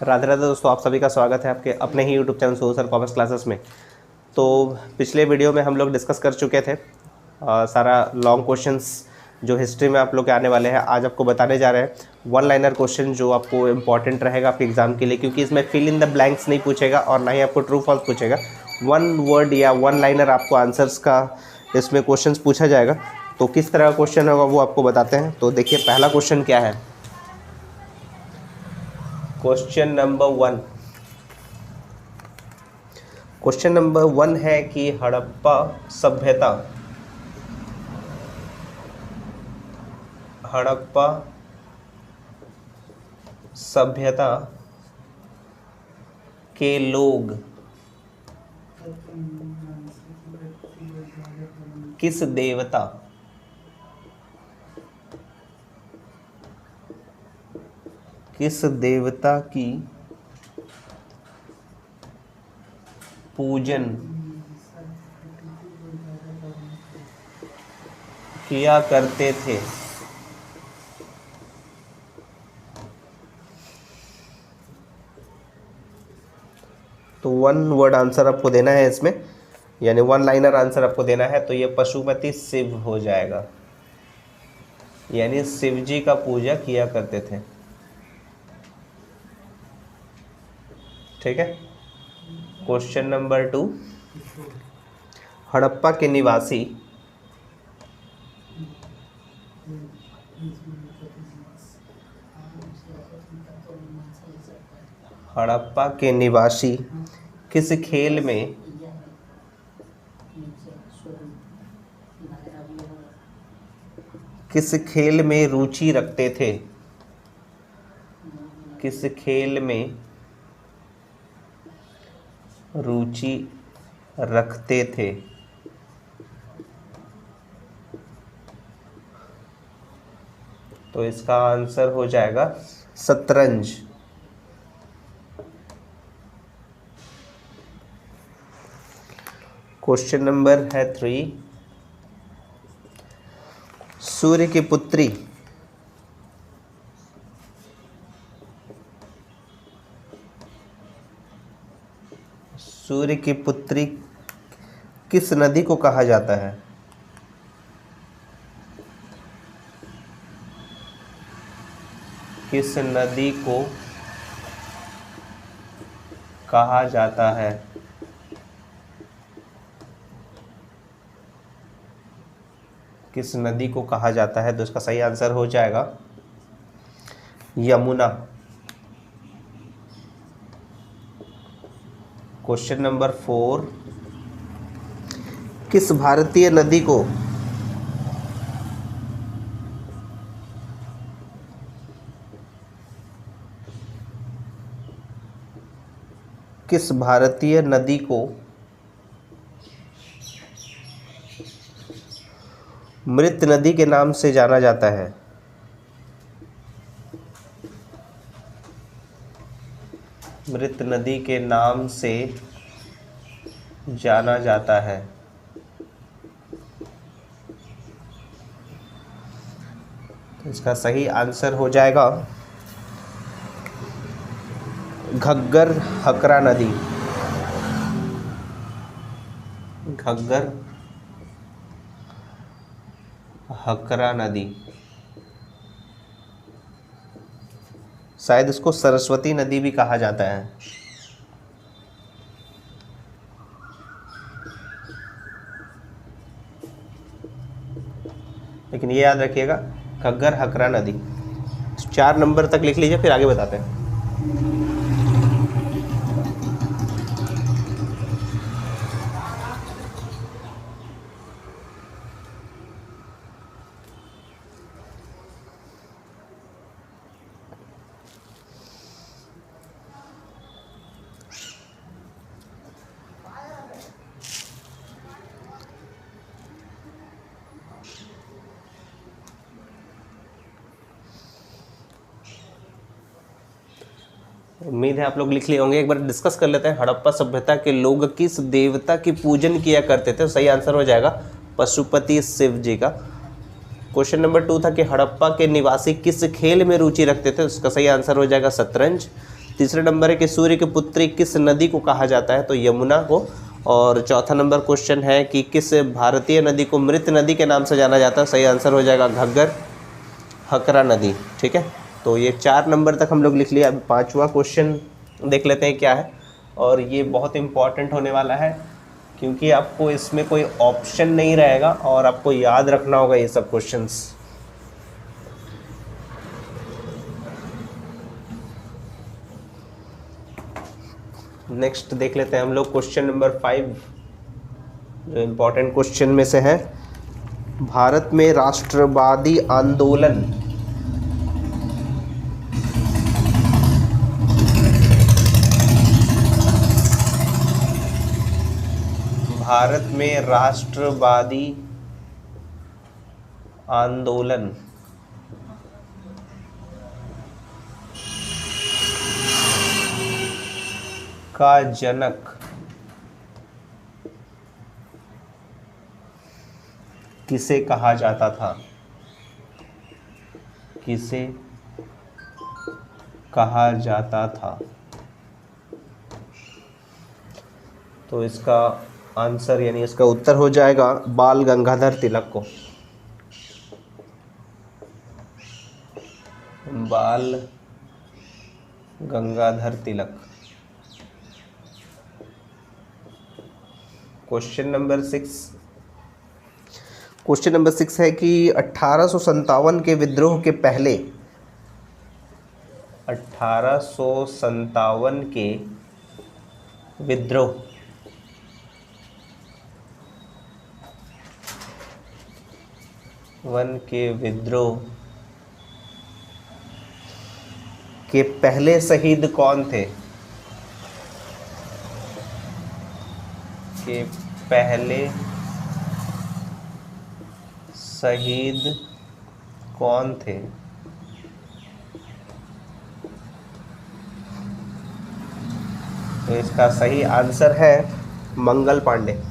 राधे राधे दोस्तों, आप सभी का स्वागत है आपके अपने ही YouTube channel sir commerce classes में। तो पिछले वीडियो में हम लोग डिस्कस कर चुके थे सारा लॉन्ग क्वेश्चंस जो हिस्ट्री में आप लोग के आने वाले हैं। आज आपको बताने जा रहे हैं वन लाइनर क्वेश्चन जो आपको इम्पॉर्टेंट रहेगा आपके एग्जाम के लिए, क्योंकि इसमें फिल इन द ब्लैंक्स नहीं पूछेगा और ना ही आपको ट्रू फॉल्स पूछेगा। वन वर्ड या वन लाइनर आपको आंसर्स का इसमें क्वेश्चंस पूछा जाएगा। तो किस तरह का क्वेश्चन होगा वो आपको बताते हैं। तो देखिए पहला क्वेश्चन क्या है। क्वेश्चन नंबर वन है कि हड़प्पा सभ्यता के लोग किस देवता की पूजन किया करते थे। तो वन वर्ड आंसर आपको देना है इसमें, यानी वन लाइनर आंसर आपको देना है। तो ये पशुपति शिव हो जाएगा, यानी शिव जी का पूजा किया करते थे। ठीक है। क्वेश्चन नंबर 2, हड़प्पा के निवासी किस खेल में रुचि रखते थे। किस खेल में रुचि रखते थे। तो इसका आंसर हो जाएगा शतरंज। क्वेश्चन नंबर है 3, सूर्य की पुत्री किस नदी को कहा जाता है। किस नदी को कहा जाता है। किस नदी को कहा जाता है। तो इसका सही आंसर हो जाएगा यमुना। क्वेश्चन नंबर 4, किस भारतीय नदी को मृत नदी के नाम से जाना जाता है। मृत नदी के नाम से जाना जाता है। तो इसका सही आंसर हो जाएगा घग्गर हकरा नदी। घग्गर हकरा नदी। शायद इसको सरस्वती नदी भी कहा जाता है। लेकिन ये याद रखिएगा घग्गर हकरा नदी। 4 नंबर तक लिख लीजिए, फिर आगे बताते हैं। उम्मीद है आप लोग लिख लिए होंगे। एक बार डिस्कस कर लेते हैं। हड़प्पा सभ्यता के लोग किस देवता की पूजन किया करते थे। सही आंसर हो जाएगा पशुपति शिव जी का। क्वेश्चन नंबर 2 था कि हड़प्पा के निवासी किस खेल में रुचि रखते थे। उसका सही आंसर हो जाएगा शतरंज। तीसरे नंबर है कि सूर्य की पुत्री किस नदी को कहा जाता है, तो यमुना को। और चौथा नंबर क्वेश्चन है कि किस भारतीय नदी को मृत नदी के नाम से जाना जाता है, सही आंसर हो जाएगा घग्गर हकरा नदी। ठीक है, तो ये 4 नंबर तक हम लोग लिख लिया। अब 5वां क्वेश्चन देख लेते हैं क्या है, और ये बहुत इम्पॉर्टेंट होने वाला है क्योंकि आपको इसमें कोई ऑप्शन नहीं रहेगा और आपको याद रखना होगा ये सब क्वेश्चंस। नेक्स्ट देख लेते हैं हम लोग क्वेश्चन नंबर 5, जो इम्पोर्टेंट क्वेश्चन में से है। भारत में राष्ट्रवादी आंदोलन भारत में राष्ट्रवादी आंदोलन का जनक किसे कहा जाता था, किसे कहा जाता था? तो इसका आंसर यानी इसका उत्तर हो जाएगा बाल गंगाधर तिलक को। बाल गंगाधर तिलक। क्वेश्चन नंबर 6 है कि 1857 के विद्रोह के पहले 1857 के विद्रोह के पहले शहीद कौन थे? के पहले शहीद कौन थे? तो इसका सही आंसर है मंगल पांडे।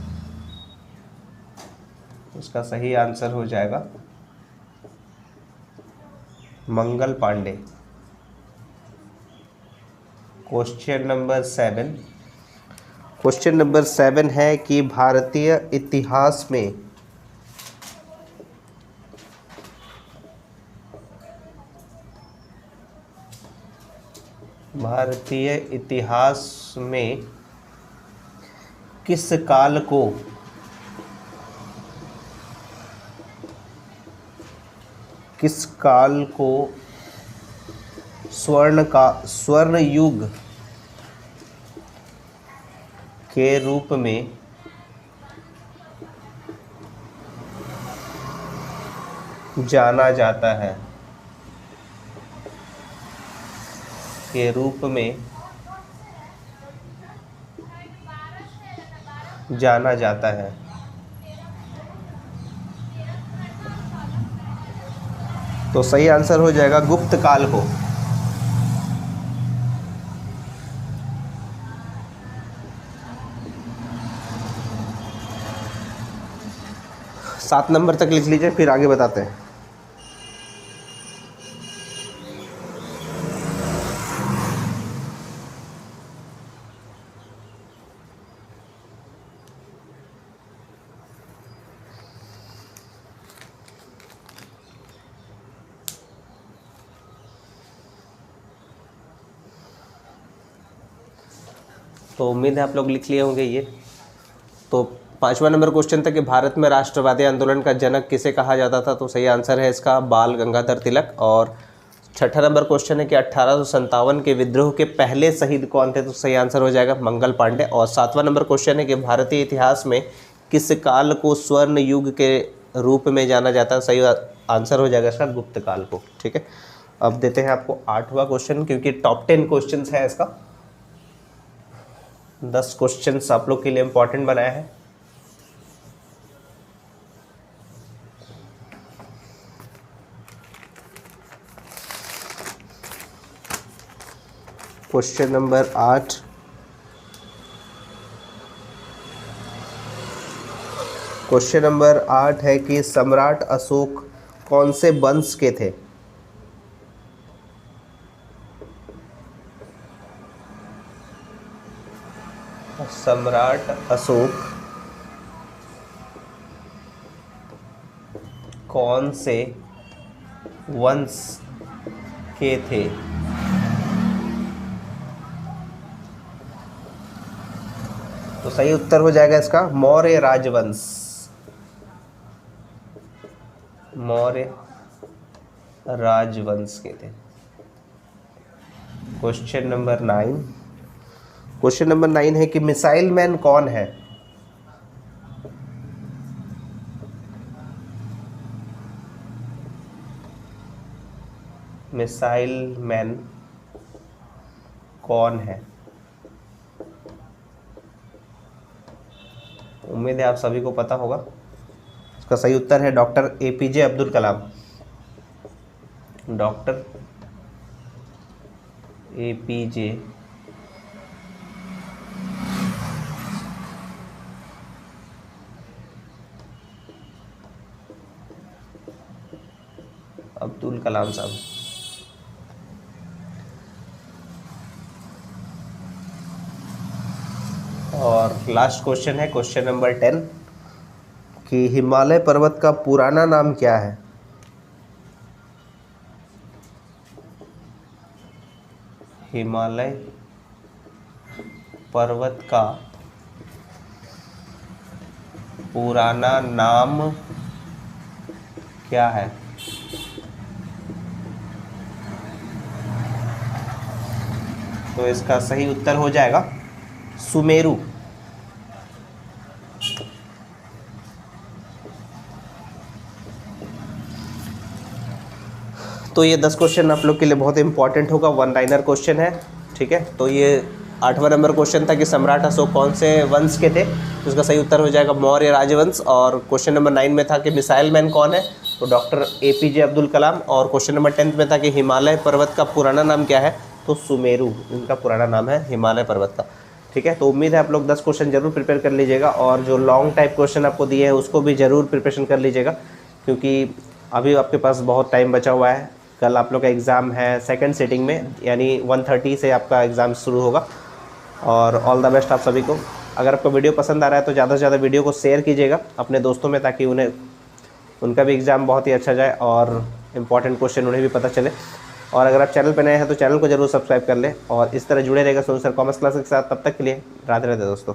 इसका सही आंसर हो जाएगा मंगल पांडे। क्वेश्चन नंबर 7 है कि भारतीय इतिहास में किस काल को स्वर्ण युग के रूप में जाना जाता है? के रूप में जाना जाता है। तो सही आंसर हो जाएगा गुप्त काल को। सात नंबर तक लिख लीजिए, फिर आगे बताते हैं। तो उम्मीद है आप लोग लिख लिए होंगे ये। तो 5वां नंबर क्वेश्चन था कि भारत में राष्ट्रवादी आंदोलन का जनक किसे कहा जाता था, तो सही आंसर है इसका बाल गंगाधर तिलक। और 6ठा नंबर क्वेश्चन है कि 1857 के विद्रोह के पहले शहीद कौन थे, तो सही आंसर हो जाएगा मंगल पांडे। और 7वां नंबर क्वेश्चन है कि भारतीय इतिहास में किस काल को स्वर्ण युग के रूप में जाना जाता है, सही आंसर हो जाएगा इसका गुप्त काल को। ठीक है, अब देते हैं आपको 8वां क्वेश्चन, क्योंकि टॉप 10 क्वेश्चन है इसका। 10 क्वेश्चन आप लोग के लिए इंपॉर्टेंट बनाया है। क्वेश्चन नंबर 8, है कि सम्राट अशोक कौन से वंश के थे? सम्राट अशोक कौन से वंश के थे? तो सही उत्तर हो जाएगा इसका मौर्य राजवंश। मौर्य राजवंश के थे। Question number 9। क्वेश्चन नंबर 9 है कि मिसाइल मैन कौन है? मिसाइल मैन कौन है? उम्मीद है आप सभी को पता होगा। इसका सही उत्तर है doctor APJ Abdul Kalam. Doctor APJ Abdul Kalam साहब। और लास्ट क्वेश्चन है क्वेश्चन नंबर 10 कि हिमालय पर्वत का पुराना नाम क्या है? हिमालय पर्वत का पुराना नाम क्या है? तो इसका सही उत्तर हो जाएगा सुमेरु। तो ये 10 क्वेश्चन आप लोग के लिए बहुत इंपॉर्टेंट होगा, वन लाइनर क्वेश्चन है, ठीक है। तो ये 8वां नंबर क्वेश्चन था कि सम्राट अशोक कौन से वंश के थे, तो इसका सही उत्तर हो जाएगा मौर्य राजवंश। और क्वेश्चन नंबर 9 में था कि मिसाइल मैन कौन है, तो डॉक्टर एपीजे अब्दुल कलाम। और क्वेश्चन नंबर 10 में था कि हिमालय पर्वत का पुराना नाम क्या है, तो सुमेरु इनका पुराना नाम है हिमालय पर्वत का, ठीक है। तो उम्मीद है आप लोग 10 क्वेश्चन जरूर प्रिपेयर कर लीजिएगा, और जो लॉन्ग टाइप क्वेश्चन आपको दिए हैं उसको भी ज़रूर प्रिपरेशन कर लीजिएगा, क्योंकि अभी आपके पास बहुत टाइम बचा हुआ है। कल आप लोग का एग्ज़ाम है सेकंड सिटिंग में, यानी 1:30 से आपका एग्ज़ाम शुरू होगा। और ऑल द बेस्ट आप सभी को। अगर आपको वीडियो पसंद आ रहा है तो ज़्यादा से ज़्यादा वीडियो को शेयर कीजिएगा अपने दोस्तों में, ताकि उनका भी एग्ज़ाम बहुत ही अच्छा जाए और इम्पॉर्टेंट क्वेश्चन उन्हें भी पता चले। और अगर आप चैनल पर नए हैं तो चैनल को जरूर सब्सक्राइब कर लें, और इस तरह जुड़े रहेगा सोनू सर कॉमर्स क्लास के साथ। तब तक के लिए राधे राधे दोस्तों।